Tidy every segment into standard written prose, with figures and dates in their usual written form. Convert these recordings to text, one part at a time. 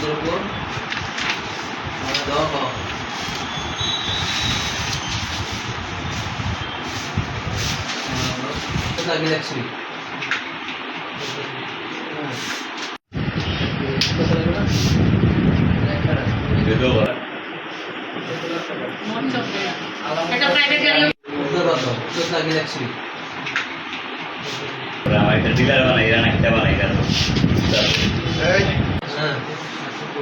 ব্রিজের উপর দেওয়া পাওয়া আগে রাখছি ডিলার বানাই রানা একটা বানাই গেল হ্যাঁ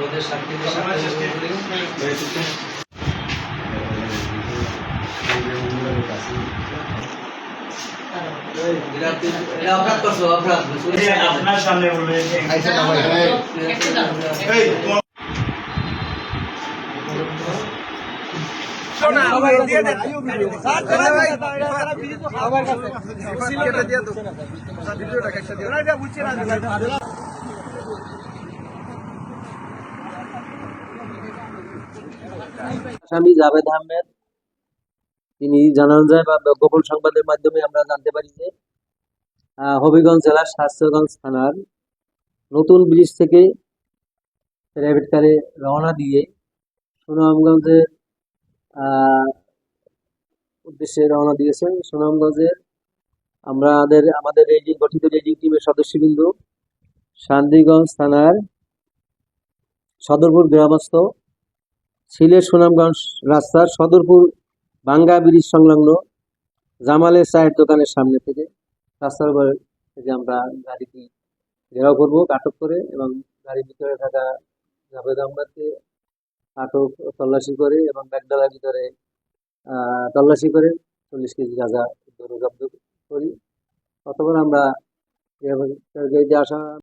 ওদের সাক্ষীদের অপরাধ করছো অপরাধ আপনার সামনে বলবে আসামি জাভেদ আহমেদ তিনি জানানো যায় বা গোপন সংবাদের মাধ্যমে আমরা জানতে পারি যে হবিগঞ্জ জেলার শাস্ত্রগঞ্জ থানার নতুন ব্রিজ থেকে প্রাইভেট কারে রওনা দিয়ে সুনামগঞ্জের উদ্দেশ্যে রওনা দিয়েছে। সুনামগঞ্জের আমাদের গঠিত রেজিং টিমের সদস্যবৃন্দ শান্তিগঞ্জ থানার সদরপুর গ্রামস্থ সিলেট সুনামগঞ্জ রাস্তার সদরপুর ভাঙ্গা ব্রিজ সংলগ্ন জামালের চায়ের দোকানের সামনে থেকে রাস্তার উপর থেকে আমরা গাড়িটি ঘেরাও করবো আটক করে, এবং গাড়ির ভিতরে থাকা জাভেদ আহমেদকে আটক তল্লাশি করে এবং ব্যাগডালার ভিতরে তল্লাশি করে 40 কেজি গাঁজা জব্দ করি। অতঃপর আমরা আসা